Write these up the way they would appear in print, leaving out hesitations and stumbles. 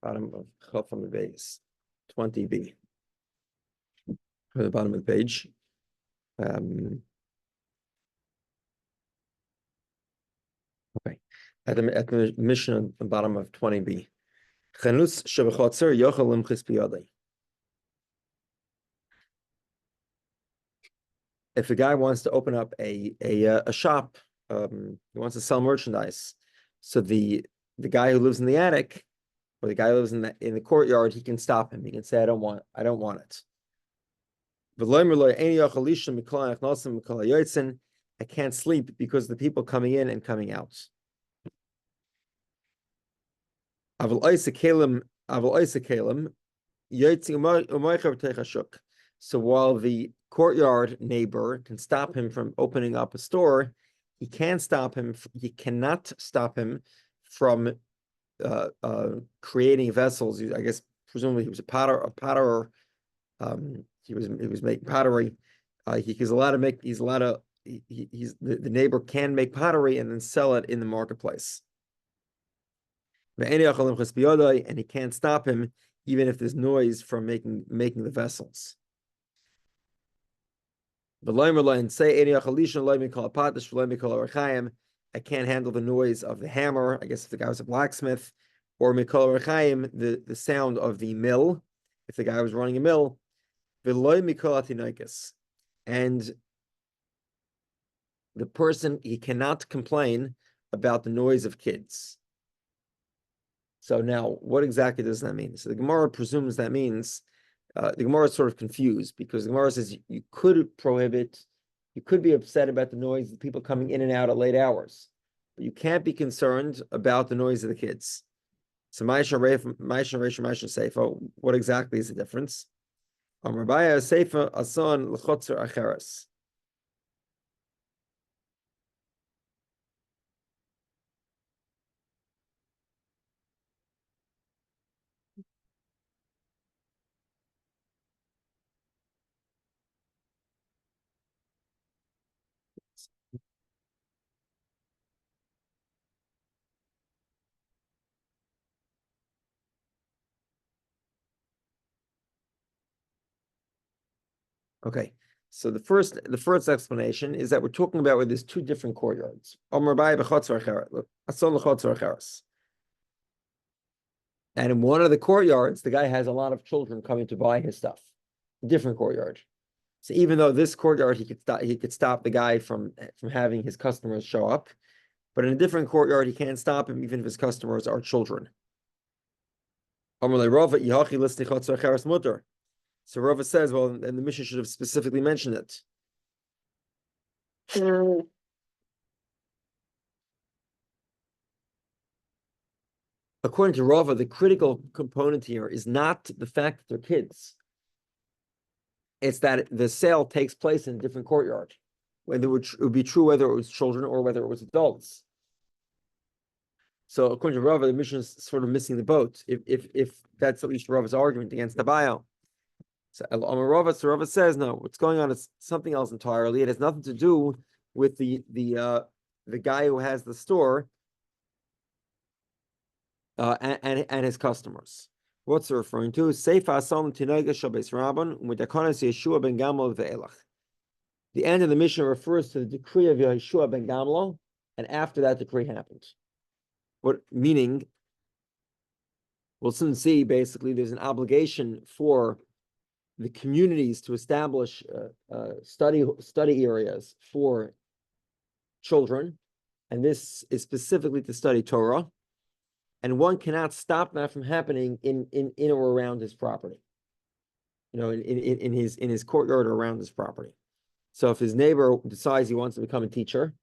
bottom of Chaf on the base, 20b. At the bottom of the page. Okay. At the mission at the bottom of 20b. If a guy wants to open up a shop, he wants to sell merchandise. So the guy who lives in the attic, or the guy who lives in the courtyard, he can stop him. He can say, I don't want it. I can't sleep because of the people coming in and coming out. So while the courtyard neighbor can stop him from opening up a store, he cannot stop him from creating vessels. I guess presumably he was a potter. He was making pottery. The neighbor can make pottery and then sell it in the marketplace. And he can't stop him even if there's noise from making the vessels. I can't handle the noise of the hammer. I guess if the guy was a blacksmith, or the sound of the mill, if the guy was running a mill. And the person, he cannot complain about the noise of kids. So now, what exactly does that mean? So the Gemara presumes that means, the Gemara is sort of confused, because the Gemara says you could be upset about the noise of people coming in and out at late hours, but you can't be concerned about the noise of the kids. So what exactly is the difference? Okay, so the first explanation is that we're talking about where there's two different courtyards. And in one of the courtyards, the guy has a lot of children coming to buy his stuff. A different courtyard. So even though this courtyard he could stop the guy from having his customers show up, but in a different courtyard he can't stop him even if his customers are children. So Rava says, well, and the Mishnah should have specifically mentioned it. According to Rava, the critical component here is not the fact that they're kids. It's that the sale takes place in a different courtyard. Whether it would be true whether it was children or whether it was adults. So according to Rava, the Mishnah is sort of missing the boat. If that's at least Rava's argument against the Baal. So Rava says, no, what's going on is something else entirely. It has nothing to do with the guy who has the store and his customers. What's it referring to? The end of the Mishnah refers to the decree of Yeshua ben Gamlo, and after that decree happened. What meaning? We'll soon see. Basically, there's an obligation for the communities to establish study areas for children, and this is specifically to study Torah. And one cannot stop that from happening in or around his property. In his courtyard or around his property. So if his neighbor decides he wants to become a teacher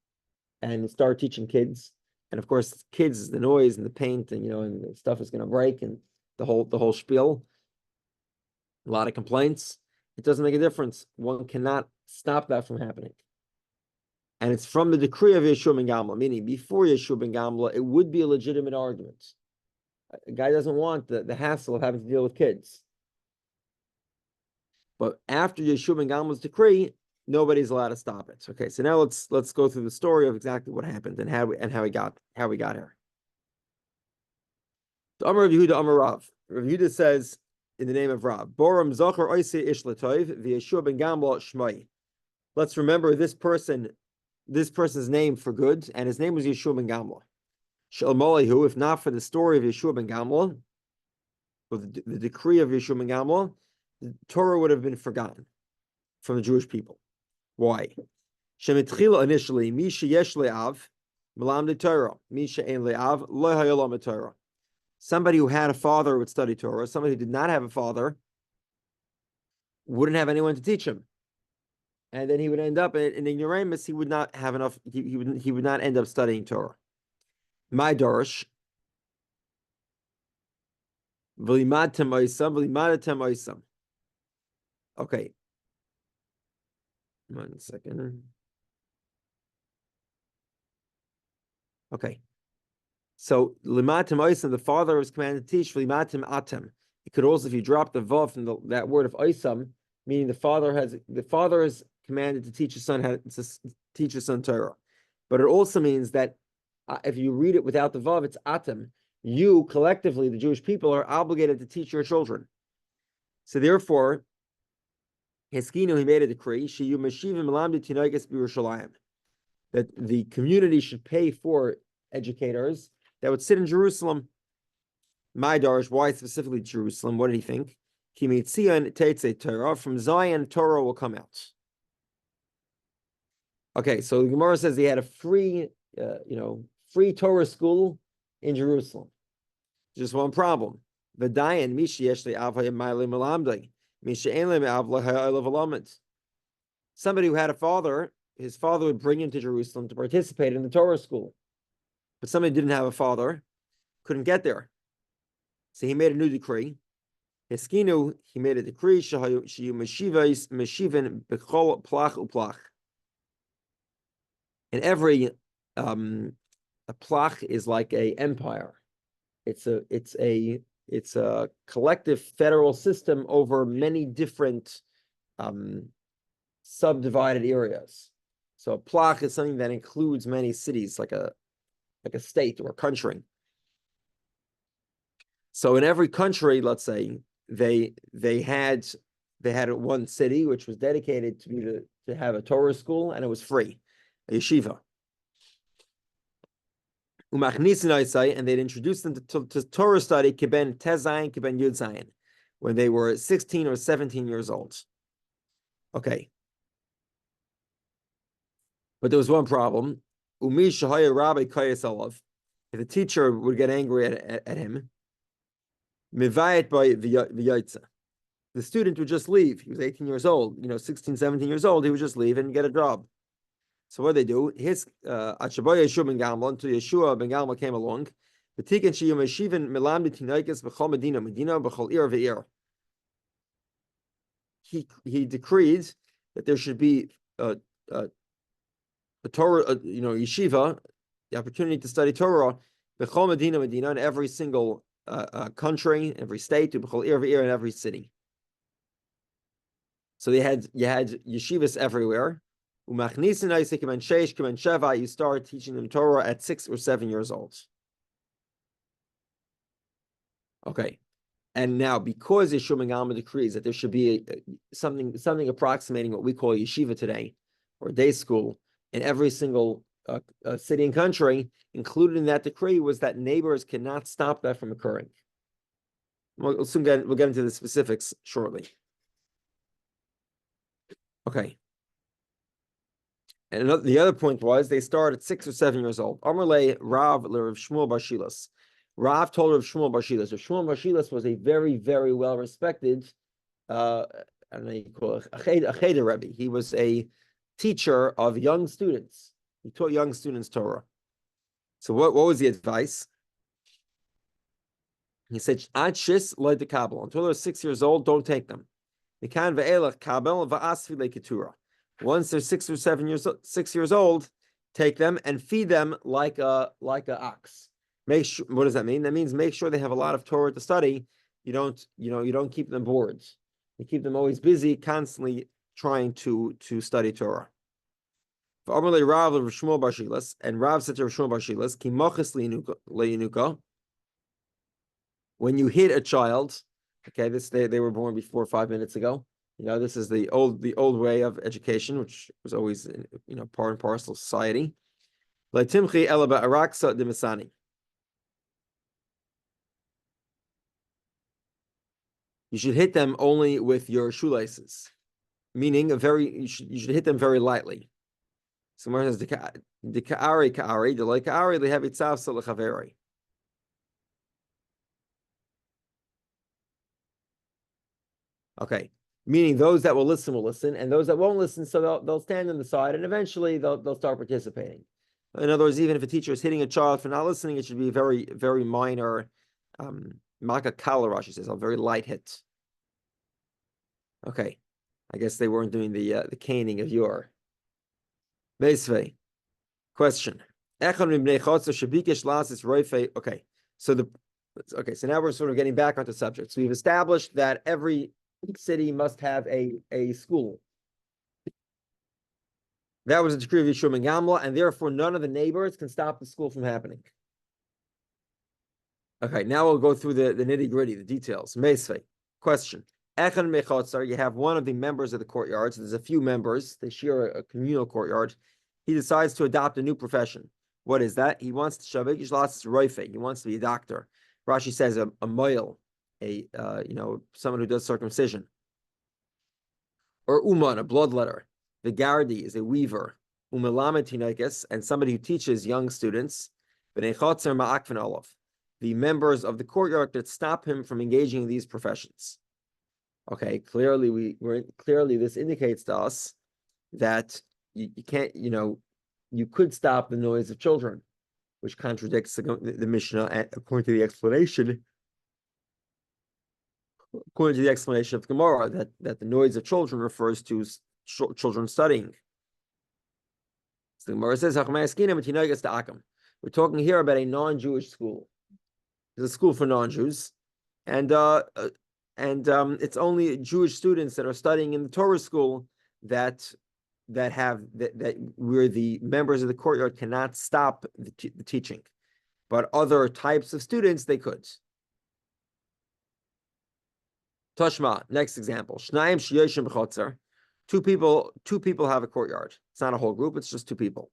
and start teaching kids, and of course kids, the noise and the paint and and the stuff is going to break and the whole spiel, a lot of complaints, it doesn't make a difference. One cannot stop that from happening. And it's from the decree of Yeshua ben Gamla, meaning before Yeshua ben Gamla, it would be a legitimate argument. A guy doesn't want the hassle of having to deal with kids. But after Yeshua ben Gamla's decree, nobody's allowed to stop it. Okay, so now let's go through the story of exactly what happened and how we got here. The Amar of Yehudah, Amar Rav. Rabbi Yehudah says in the name of Rav, Boram Zachar Oisei Ish Latov v'Yeshua ben Gamla Shmai. Let's remember this person's name for good, and his name was Yeshua ben Gamla. Shalmalihu, if not for the story of Yeshua ben Gamla, or the decree of Yeshua ben Gamla, the Torah would have been forgotten from the Jewish people. Why? Shemitchila initially, Misha Yesh Le'av, Malam de Torah, Misha Ein Le'av, Lo Hayalam Torah. Somebody who had a father would study Torah. Somebody who did not have a father wouldn't have anyone to teach him, and then he would end up in ignoramus. He would not have enough. He would not end up studying Torah. My Dorish. Okay. 1 second. Okay. So limatim oisam, the father was commanded to teach. Limatim atem. It could also, if you drop the vav from that word of oisam, meaning the father is commanded to teach his son Torah. But it also means that if you read it without the vav, it's atem. You collectively, the Jewish people, are obligated to teach your children. So therefore, Heskinu, he made a decree, that the community should pay for educators that would sit in Jerusalem. My Darsh, why specifically Jerusalem? What did he think? From Zion, Torah will come out. Okay, so the Gemara says he had a free Torah school in Jerusalem. Just one problem. Somebody who had a father, his father would bring him to Jerusalem to participate in the Torah school. But somebody didn't have a father, couldn't get there. So he made a new decree. Heskinu, he made a decree, and every a plach is like a empire. It's a collective federal system over many different subdivided areas. So a plach is something that includes many cities, like a state or a country. So in every country, let's say, they had one city which was dedicated to have a Torah school, and it was free, a yeshiva. And they'd introduce them to Torah study kiben tezayin, kiben yud zayin, when they were 16 or 17 years old. Okay. But there was one problem. If the teacher would get angry at him, the student would just leave. He was 18 years old, 16, 17 years old, he would just leave and get a job. So what did they do? Until Yeshua ben Gamla came along. He decreed that there should be a Torah, yeshiva, the opportunity to study Torah, in every single country, every state, in every city. So you had yeshivas everywhere. You start teaching them Torah at 6 or 7 years old. Okay. And now, because Yeshua ben Gamla decrees that there should be something approximating what we call yeshiva today, or day school, in every single city and country, included in that decree was that neighbors cannot stop that from occurring. We'll get into the specifics shortly. Okay. And the other point was they start at 6 or 7 years old. Amarle Rav Rav Shmuel Bar Shilas. Rav told Rav Shmuel Bar Shilas. Rav Shmuel Bar Shilas was a very, very well respected, I don't know, you call it a cheder Rebbe. He was a teacher of young students. He taught young students Torah. So what was the advice? He said, Ad shis loy dekabel. Until they're 6 years old, don't take them. Mikan ve'elach kabel va'asfi leketura. Once they're 6 or 7 years old, take them and feed them like a ox. What does that mean? That means make sure they have a lot of Torah to study. You don't keep them bored. You keep them always busy, constantly trying to study Torah. And Rav said to Rav Shmuel Bar Shilas, Ki mochis le'inuka. when you hit a child, okay, they were born before 5 minutes ago. This is the old way of education, which was always part and parcel of society. You should hit them only with your shoelaces, meaning you should hit them very lightly. Somewhere says the ka'ari, the like ka'ari, they have itzav salachaveri. Okay, meaning those that will listen, and those that won't listen, so they'll stand on the side, and eventually they'll start participating. In other words, even if a teacher is hitting a child for not listening, it should be a very, very minor, maka kala, Rashi says, a very light hit. Okay, I guess they weren't doing the caning of your. Beisvei. Question. Okay, so now we're sort of getting back onto subject. So we've established that every city must have a school. That was a decree of Yeshua ben Gamla, and therefore none of the neighbors can stop the school from happening. Okay, now we'll go through the nitty-gritty, the details. Meisvei. Question. You have one of the members of the courtyard, so there's a few members, they share a communal courtyard. He decides to adopt a new profession. What is that? He wants to he wants to be a doctor. Rashi says a moil, someone who does circumcision. Or uman, a bloodletter. The gardi is a weaver. And somebody who teaches young students. The members of the courtyard that stop him from engaging in these professions. Okay, clearly this indicates to us that you can't, you could stop the noise of children, which contradicts the Mishnah according to the explanation. According to the explanation of Gemara, that the noise of children refers to children studying. So the Gemara says, we're talking here about a non-Jewish school. It's a school for non-Jews, and it's only Jewish students that are studying in the Torah school that where the members of the courtyard cannot stop the teaching, but other types of students they could. Tashma, next example. Shnayim sheyoshim b'chotzer. Two people have a courtyard. It's not a whole group, it's just two people.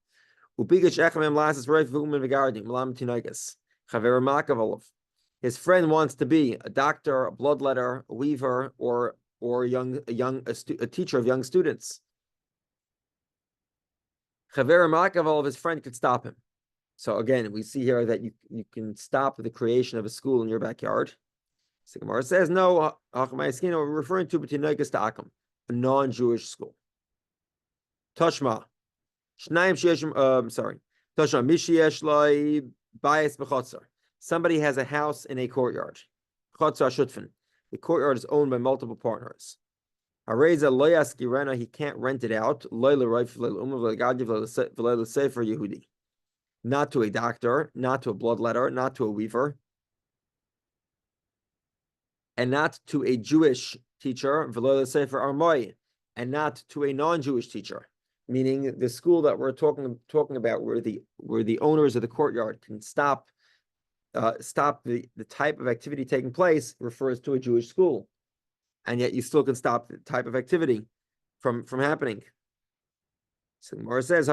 His friend wants to be a doctor, a bloodletter, a weaver, or a teacher of young students. His friend could stop him. So again, we see here that you can stop the creation of a school in your backyard. So Gemara says no. We're referring to a non-Jewish school. Tashma. Tashma mishiyesh bias b'chotzer. Somebody has a house in a courtyard. The courtyard is owned by multiple partners. He can't rent it out. Not to a doctor, not to a bloodletter, not to a weaver, and not to a Jewish teacher, and not to a non-Jewish teacher. Meaning the school that we're talking about, where the owners of the courtyard can stop the type of activity taking place, refers to a Jewish school, and yet you still can stop the type of activity from happening. So Gemara says,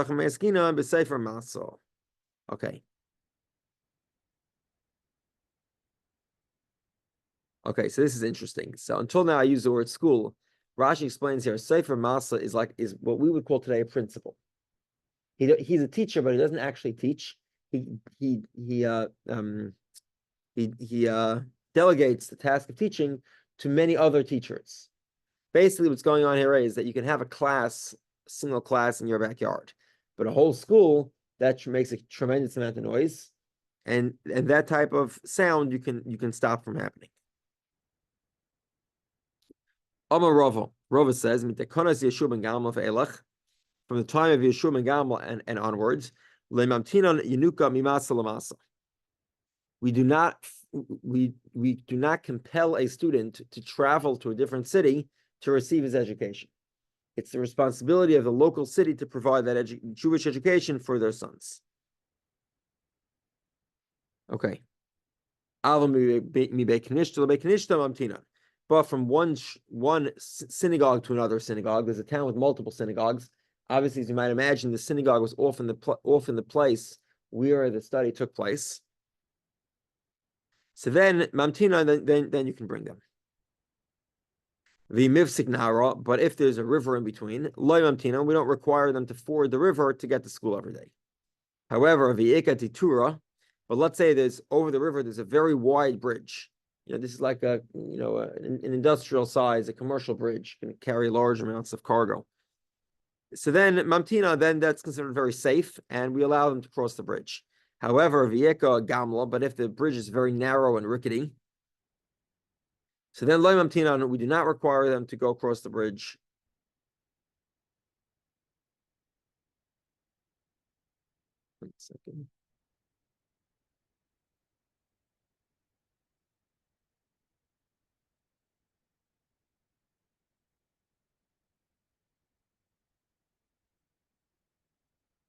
okay. Okay, so this is interesting. So until now, I use the word school. Rashi explains here, Sefer Masa is what we would call today a principal. He's a teacher, but he doesn't actually teach. He delegates the task of teaching to many other teachers. Basically, what's going on here is that you can have a single class in your backyard, but a whole school that makes a tremendous amount of noise, and that type of sound you can stop from happening. Amar Rava says, from the time of Yeshua ben Gamla and onwards, we do not compel a student to travel to a different city to receive his education. It's the responsibility of the local city to provide that Jewish education for their sons. Okay. But from one synagogue to another synagogue, there's a town with multiple synagogues. Obviously, as you might imagine, the synagogue was off in the place where the study took place. So then mamtina, then you can bring them. V'mivsik nara, but if there's a river in between, loy mamtina, we don't require them to ford the river to get to school every day. However, v'ika titura, but let's say there's over the river, there's a very wide bridge. This is like an industrial size, a commercial bridge, can carry large amounts of cargo. So then mamtina, then that's considered very safe, and we allow them to cross the bridge. However, v'ika gamla, but if the bridge is very narrow and rickety, so then loy mamtina, we do not require them to go across the bridge. One second.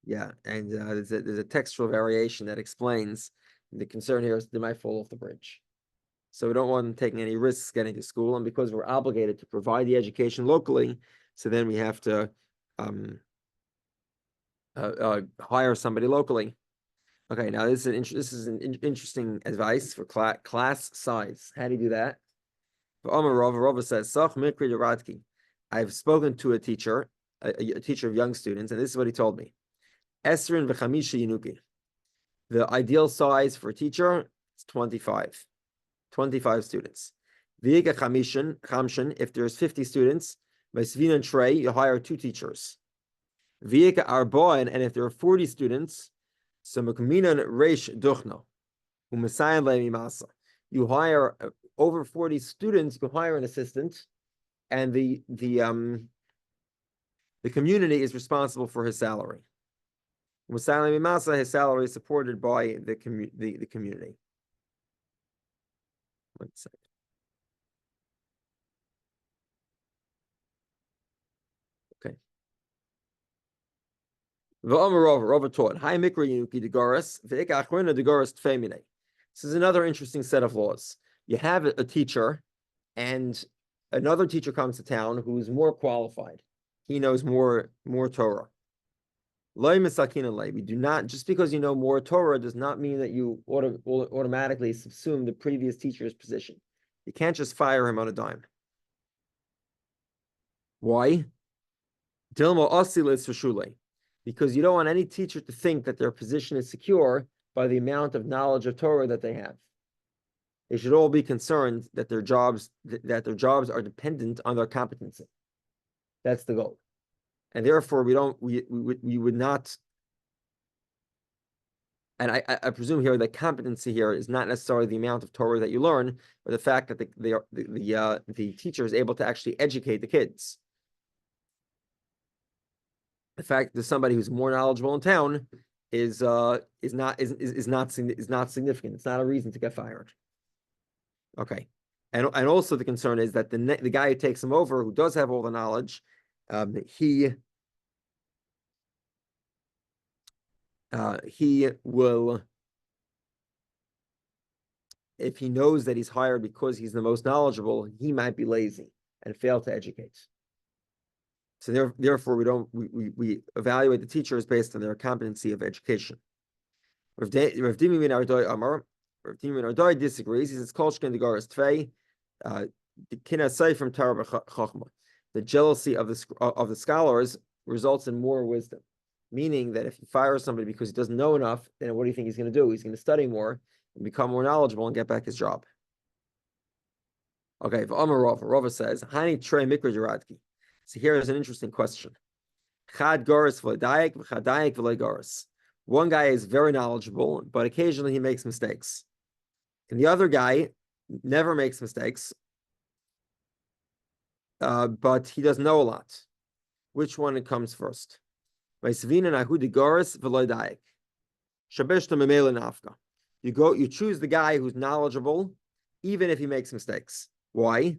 Yeah, and there's a textual variation that explains the concern here is they might fall off the bridge. So we don't want them taking any risks getting to school, and because we're obligated to provide the education locally, so then we have to hire somebody locally. Okay, now this is an interesting advice for class size. How do you do that? Rava says, I've spoken to a teacher, a teacher of young students, and this is what he told me. Esrin v'chamisha yinuki. The ideal size for a teacher is 25 students. V'yiga chamshin, if there's 50 students, by svina and trey, you hire 2 teachers. V'yiga arboin, and if there are 40 students, so mekminan reish duchno, u'mesayin le'mimasa. You hire over 40 students, you hire an assistant, and the community is responsible for his salary. His salary is supported by the community. One second. Okay. Rava taught. Hi mikra yinuki degaris ve'ika achrona degaris tfemine. This is another interesting set of laws. You have a teacher, and another teacher comes to town who's more qualified. He knows more Torah. We do not, just because you know more Torah does not mean that you automatically subsume the previous teacher's position. You can't just fire him on a dime. Why? Because you don't want any teacher to think that their position is secure by the amount of knowledge of Torah that they have. They should all be concerned that their jobs are dependent on their competency. That's the goal. And therefore, we would not, and I presume here that competency here is not necessarily the amount of Torah that you learn, but the fact that the teacher is able to actually educate the kids. The fact that somebody who's more knowledgeable in town is not significant. It's not a reason to get fired. Okay, and also the concern is that the guy who takes him over, who does have all the knowledge, he will, if he knows that he's hired because he's the most knowledgeable, he might be lazy and fail to educate. So therefore, we evaluate the teachers based on their competency of education. Rav Dimi ben Ardai disagrees. He says, "Kolshkin degaris tvei, kinasai from Torah b'chachma." The jealousy of the scholars results in more wisdom. Meaning that if you fire somebody because he doesn't know enough, then what do you think he's going to do? He's going to study more and become more knowledgeable and get back his job. Okay, Rava says, "Hani trei mikra jiradki." So here is an interesting question. Chad goris v'ledayek v'chadayek v'legoris. One guy is very knowledgeable, but occasionally he makes mistakes. And the other guy never makes mistakes, but he doesn't know a lot. Which one comes first? You choose the guy who's knowledgeable, even if he makes mistakes. Why?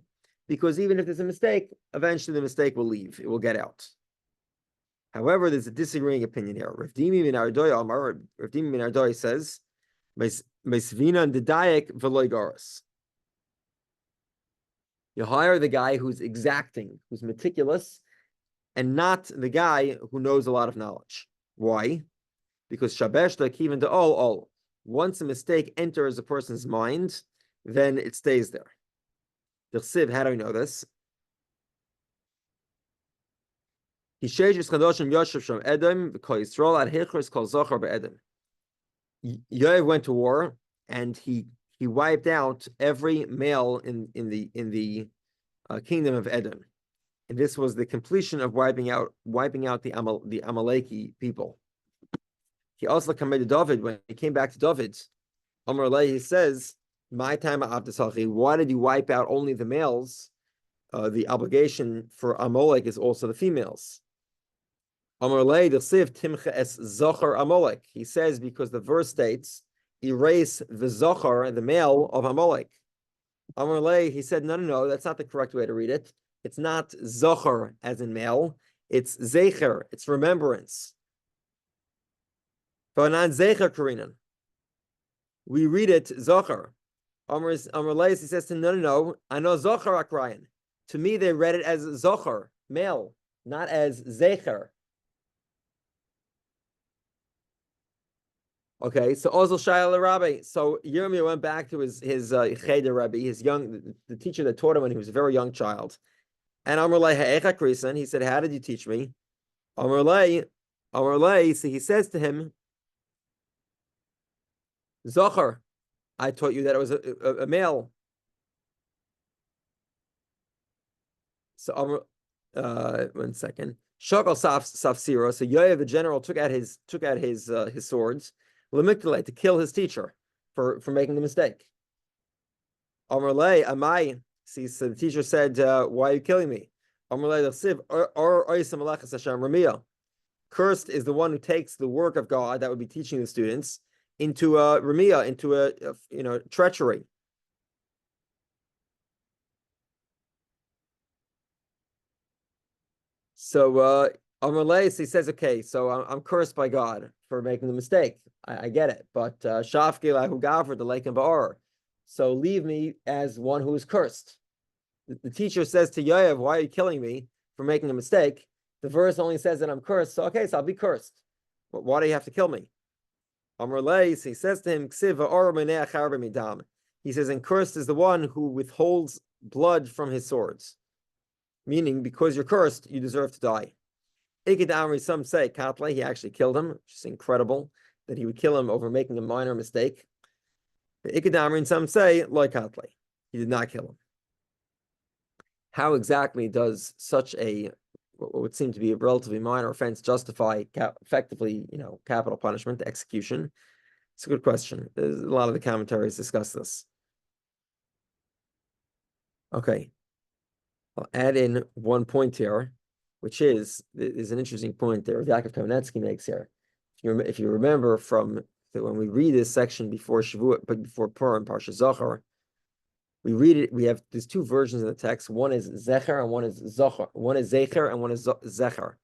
Because even if there's a mistake, eventually the mistake will leave. It will get out. However, there's a disagreeing opinion here. Rav Dimi ben Ardai says, Mesvina and Didayak Veloigaris. You hire the guy who's exacting, who's meticulous, and not the guy who knows a lot of knowledge. Why? Because Shabeshta Kivan to all. Once a mistake enters a person's mind, then it stays there. The Chsiv, how do we know this? Yoav went to war, and he wiped out every male in the kingdom of Edom, and this was the completion of wiping out the Amaleki people. He also came to David when he came back to David. Amar Lei, he says, "My time Abdasachi. Why did you wipe out only the males? The obligation for Amalek is also the females." Amar Lei Desiv Timcha es Zochar Amalek. He says because the verse states, "Erase the Zochar, the male of Amalek." Amar Lei, he said, no, that's not the correct way to read it. It's not Zochar as in male. It's Zecher. It's remembrance. V'anan Zecher Karinan. We read it Zochar. Amar Lei, he says, no. I know Zochar Akrayan. To me, they read it as Zochar, male, not as Zecher. Okay, so Ozel Shayla Rabbi. So Yomi went back to his Cheder Rabbi, the teacher that taught him when he was a very young child. And Amar Lei Ha'echa Krisan, he said, "How did you teach me?" Amar Lei, so he says to him, "Zochar, I taught you that it was a male." So Amar, 1 second. Shakal Safsiro. So Yoav the general took out his swords. To kill his teacher for making the mistake. Amar Lei Amai. See, so the teacher said, "Why are you killing me?" Amar Lei Siv Cursed is the one who takes the work of God that would be teaching the students into a Ramia, into a treachery. So Amar Lei, he says, "Okay, so I'm cursed by God for making the mistake. I get it, but Shafki lahu gavr the lake and ba'ar. So leave me as one who is cursed." The teacher says to Yoav, "Why are you killing me for making a mistake?" The verse only says that I'm cursed, so okay, so I'll be cursed. But why do you have to kill me? Amar Lei, he says to him, he says, and cursed is the one who withholds blood from his swords. Meaning, because you're cursed, you deserve to die. Some say Katle, he actually killed him, which is incredible that he would kill him over making a minor mistake. Some say Loy Katle, he did not kill him. How exactly does such what would seem to be a relatively minor offense justify effectively, capital punishment, execution? It's a good question. There's a lot of the commentaries discuss this. Okay, I'll add in one point here, which is an interesting point there Yaakov Kamenetsky makes here. If you remember from when we read this section before Shavuot, but before Purim, Parsha Zachar, we read it. There's two versions of the text. One is Zecher and one is Zachar. One is Zecher and one is Zecher.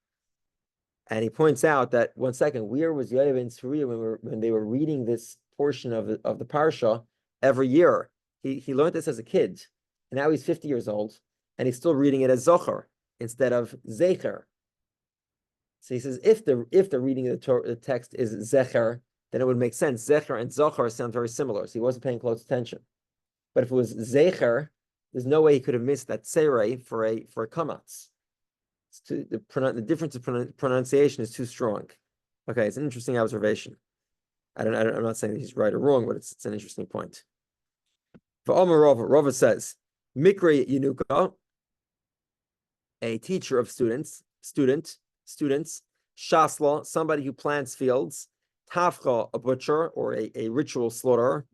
And he points out that, one second, where was Yoav and Tzuriya when they were reading this portion of the Parsha every year? He learned this as a kid, and now he's 50 years old, and he's still reading it as Zachar instead of Zecher. So he says, if the reading of the text is Zecher, then it would make sense. Zecher and Zachar sound very similar, so he wasn't paying close attention. But if it was Zecher, there's no way he could have missed that Serei for a kamatz. The difference of pronunciation is too strong. Okay, it's an interesting observation. I'm not saying that he's right or wrong, but it's an interesting point. For Omer Rava says, Mikri Yenuka, a teacher of students, Shasla, somebody who plants fields, Tafcha, a butcher or a ritual slaughterer.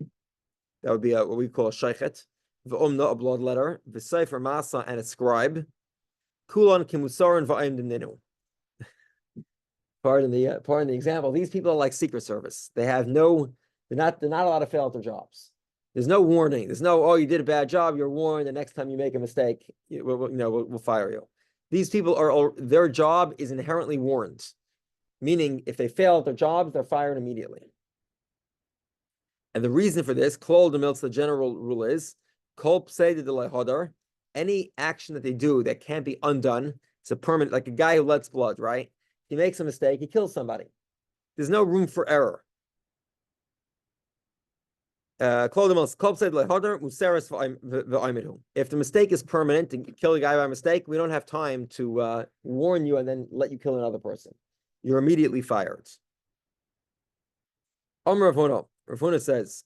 That would be what we call a shaykhet. V'omna, a bloodletter. V'sefer masa, and a scribe. Kulan kimusarin v'ayim dimnenu. Pardon the example. These people are like Secret Service. They're not allowed to fail at their jobs. There's no warning. There's no, oh, you did a bad job, you're warned. The next time you make a mistake, we'll fire you. These people their job is inherently warned. Meaning, if they fail at their jobs, they're fired immediately. And the reason for this, Kollel the milts, the general rule is, Kol pseida de lehodar, any action that they do that can't be undone, it's a permanent, like a guy who lets blood, right? He makes a mistake, he kills somebody. There's no room for error. If the mistake is permanent and kill a guy by mistake, we don't have time to warn you and then let you kill another person. You're immediately fired. Rav Huna says,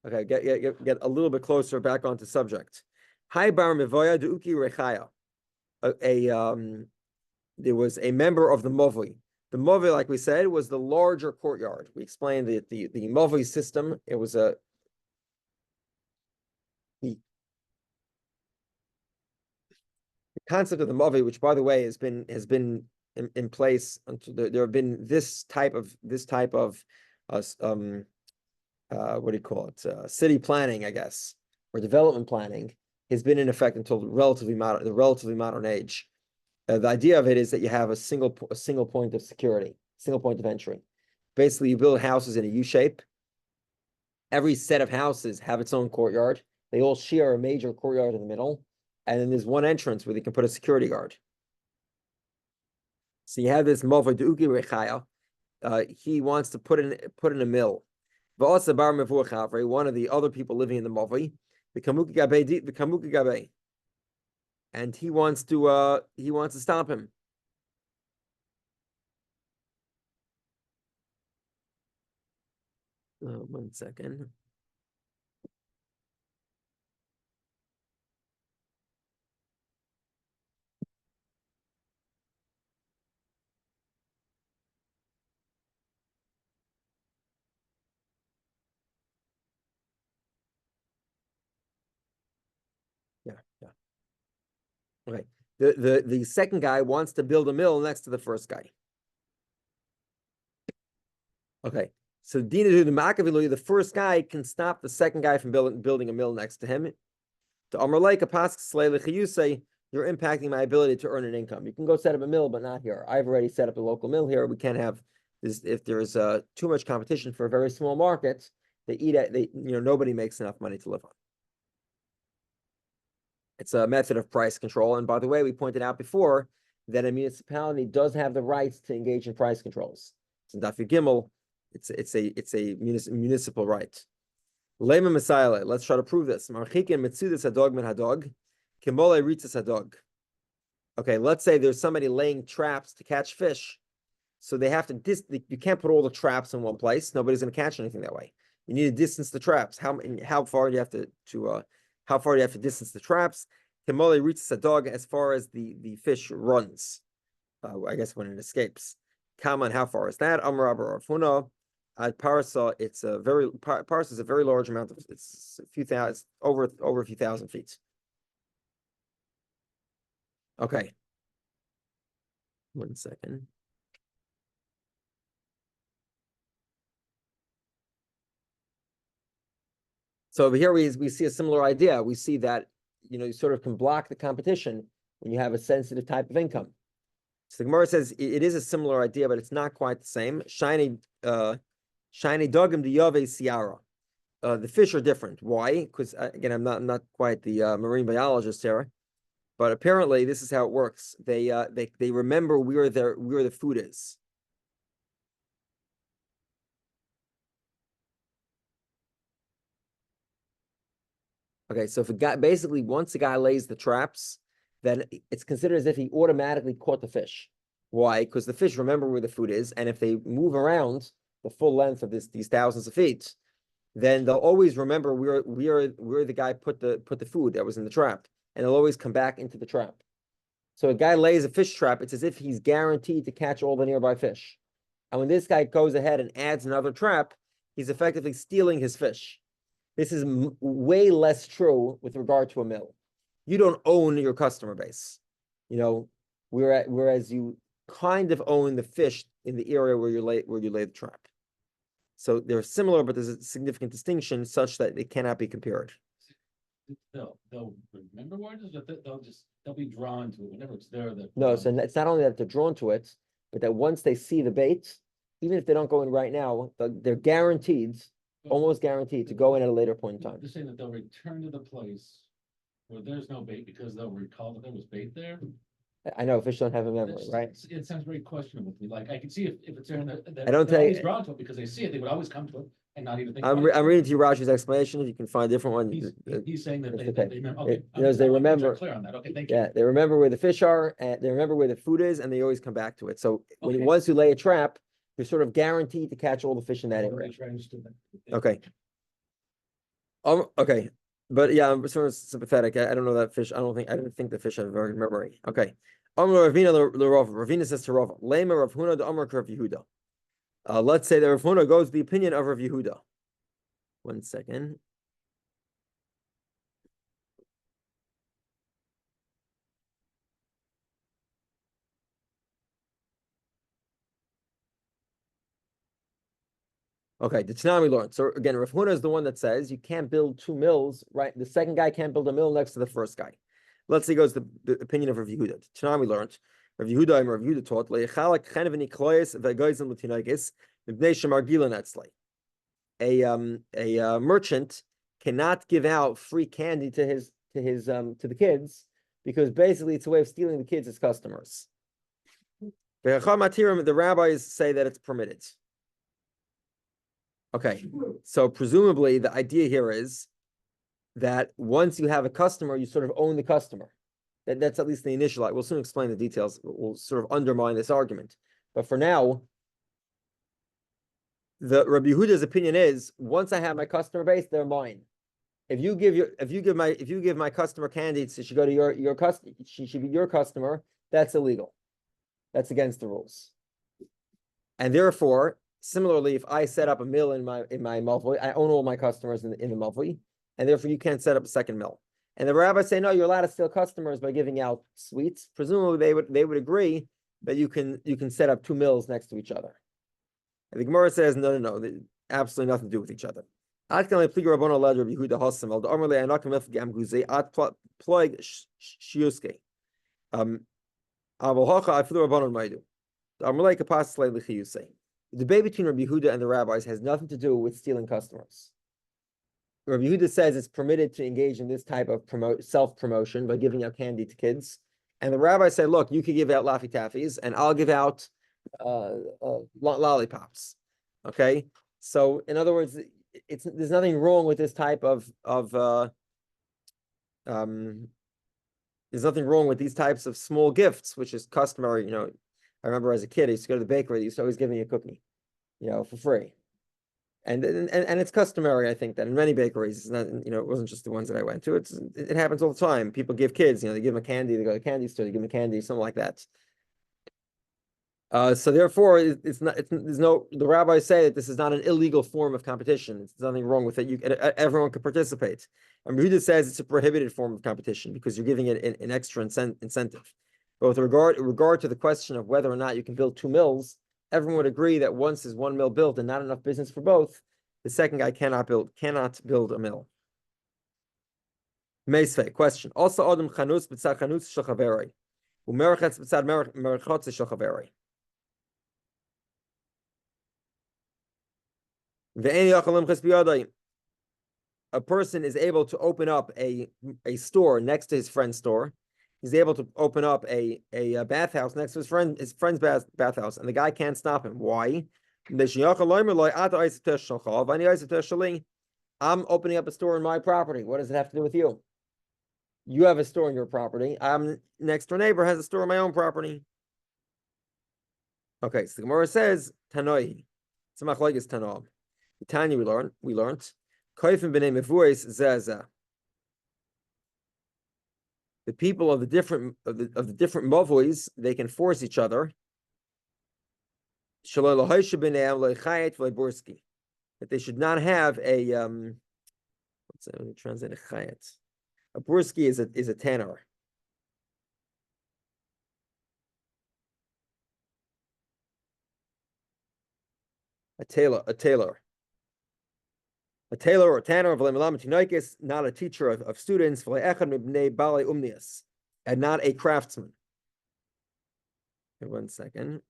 okay, get a little bit closer back onto subject. Hi bar mevoya duuki rechaya. There was a member of the Movi. The Movi, like we said, was the larger courtyard. We explained the Movi system. It was the concept of the Movi, which by the way has been in place until there have been this type of what do you call it? City planning, I guess, or development planning has been in effect until the relatively modern age. The idea of it is that you have a single point of security, single point of entry. Basically, you build houses in a U shape. Every set of houses have its own courtyard. They all share a major courtyard in the middle, and then there's one entrance where they can put a security guard. So you have this Movad Ugi Rechaya. He wants to put in a mill. One of the other people living in the Movi, the Kamuki Gabe, and he wants to stop him. One second. Yeah. Okay. The second guy wants to build a mill next to the first guy. Okay. So the first guy can stop the second guy from building a mill next to him. To Amar like a pask you say you're impacting my ability to earn an income. You can go set up a mill, but not here. I've already set up a local mill here. We can't have this if there's too much competition for a very small market. Nobody makes enough money to live on. It's a method of price control. And by the way, we pointed out before that a municipality does have the rights to engage in price controls. It's in Daf Yomi Gimel. It's a municipal right. Lema Messiah. Let's try to prove this. Marchikin mitzudas hadog min hadog, kimole ritzas hadog. Okay, let's say there's somebody laying traps to catch fish, so they have to you can't put all the traps in one place. Nobody's going to catch anything that way. You need to distance the traps. How far do you have to distance the traps? Kimole ritzas hadog, as far as the fish runs. I guess when it escapes. Kaman, how far is that? Amar Rafuna. At Parasa, Parasa is a very large amount of it's a few thousand over a few thousand feet. Okay. 1 second. So over here we see a similar idea. We see that you sort of can block the competition when you have a sensitive type of income. So the Gemara says it is a similar idea, but it's not quite the same. Shiny dogim diyave siara. The fish are different. Why? Because again, I'm not quite the marine biologist here, but apparently this is how it works. They remember where the food is. Okay, so if once a guy lays the traps, then it's considered as if he automatically caught the fish. Why? Because the fish remember where the food is, and if they move around the full length of these thousands of feet, then they'll always remember where the guy put the food that was in the trap, and they'll always come back into the trap. So a guy lays a fish trap, it's as if he's guaranteed to catch all the nearby fish. And when this guy goes ahead and adds another trap, he's effectively stealing his fish. This is way less true with regard to a mill. You don't own your customer base, whereas you kind of own the fish in the area where you lay the trap. So they're similar, but there's a significant distinction such that they cannot be compared. They'll remember where it is, but they'll be drawn to it whenever it's there. No, so it's not only that they're drawn to it, but that once they see the bait, even if they don't go in right now, they're guaranteed almost guaranteed to go in at a later point in time. They're saying that they'll return to the place where there's no bait because they'll recall that there was bait there. I know fish don't have a memory, That's- right? It sounds very questionable to me. Like I can see if it's there, and I don't they're always think- drawn to it because they see it. They would always come to it and not even think. I'm about it. reading to you Rashi's explanation. If you can find a different one. He's saying that it's they okay. remember. Okay, Because they I'm remember- clear on that. Okay, thank you. Yeah, they remember where the fish are, and they remember where the food is, and they always come back to it. So when Okay. once you lay a trap, you're sort of guaranteed to catch all the fish in that area. I understood that. Okay. Okay. But yeah, I'm sort of sympathetic. I don't know that fish. I didn't think the fish have very memory. Okay. Ravina says to Rav, Lema Rav Huna the Amar Rav Yehudah. Let's say that Rav Huna goes the opinion of Rav Yehudah. 1 second. Okay, the Tanami learned. So again, Rav Huna is the one that says you can't build two mills, right? The second guy can't build a mill next to the first guy. Let's say goes the opinion of Rav Yehudah. Tanami learned. Rav Yehudah and Rav Yehudah taught a merchant cannot give out free candy to the kids because basically it's a way of stealing the kids as customers. The rabbis say that it's permitted. Okay, so presumably the idea here is that once you have a customer, you sort of own the customer. That's at least the initial. We'll soon explain the details. We'll sort of undermine this argument. But for now, the Rabbi Yehudah's opinion is once I have my customer base, they're mine. If you give my customer candy, so she should go to your customer, she should be your customer. That's illegal. That's against the rules. And therefore, similarly, if I set up a mill in my mavoi, I own all my customers in the mavoi, and therefore you can't set up a second mill. And the rabbis say, no, you're allowed to steal customers by giving out sweets. Presumably, they would agree that you can set up two mills next to each other. And the Gemara says, no, absolutely nothing to do with each other. The debate between Rabbi Yehudah and the rabbis has nothing to do with stealing customers. Rabbi Yehudah says it's permitted to engage in this type of self-promotion by giving out candy to kids. And the rabbis say, look, you could give out Laffy Taffies and I'll give out lollipops. Okay? So in other words, there's nothing wrong with this type of there's nothing wrong with these types of small gifts, which is customary. I remember as a kid, I used to go to the bakery, they used to always give me a cookie, for free. And it's customary, I think, that in many bakeries, it's not, it wasn't just the ones that I went to. It happens all the time. People give kids, they give them a candy, they go to the candy store, they give them candy, something like that. So therefore, the rabbis say that this is not an illegal form of competition. There's nothing wrong with it. Everyone could participate. And Yehudah says it's a prohibited form of competition because you're giving it an extra incentive. But with regard to the question of whether or not you can build two mills, everyone would agree that once there's one mill built and not enough business for both, the second guy cannot build a mill. Meisvei, question. Also, Adam chanus b'tzad chanus shachaveri, umerachetz b'tzad merachotz shachaveri. A person is able to open up a store next to his friend's store. He's able to open up a bathhouse next to his friend's bathhouse, and the guy can't stop him. Why? I'm opening up a store in my property. What does it have to do with you? You have a store in your property. I'm next door neighbor has a store on my own property. Okay, so the Gemara says Tanoi. It's a machlokes Tanoim. Tanya we learned Koifim b'nei mevuos zeh. The people of the different mavois, they can force each other. That they should not have a what's that? Let me translate a chayet. A burski is a tanner. A tailor or tanner of not a teacher of students, and not a craftsman. Okay, 1 second.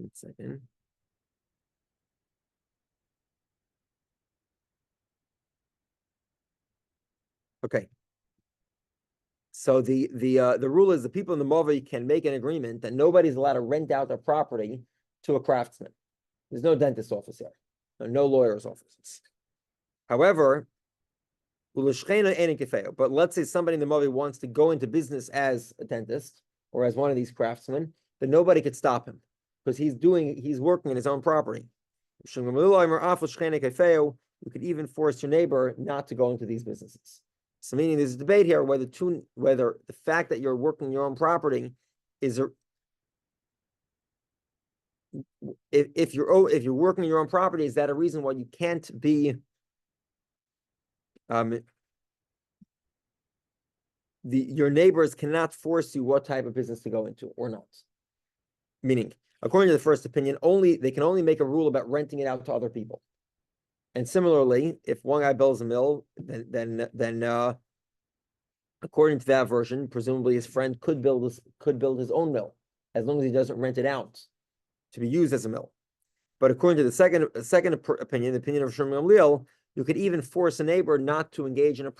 1 second. Okay. So the rule is the people in the Movi can make an agreement that nobody's allowed to rent out their property to a craftsman. There's no dentist office here, no lawyer's offices. However, but let's say somebody in the Movi wants to go into business as a dentist or as one of these craftsmen, then nobody could stop him because he's working in his own property. You could even force your neighbor not to go into these businesses. So meaning there's a debate here whether the fact that you're working your own property is if you're working your own property, is that a reason why you can't be your neighbors cannot force you what type of business to go into or not? Meaning, according to the first opinion, they can only make a rule about renting it out to other people. And similarly, if one guy builds a mill, then according to that version, presumably his friend could build his own mill as long as he doesn't rent it out to be used as a mill. But according to the second opinion, the opinion of Shmuel Gamliel, you could even force a neighbor not to engage in a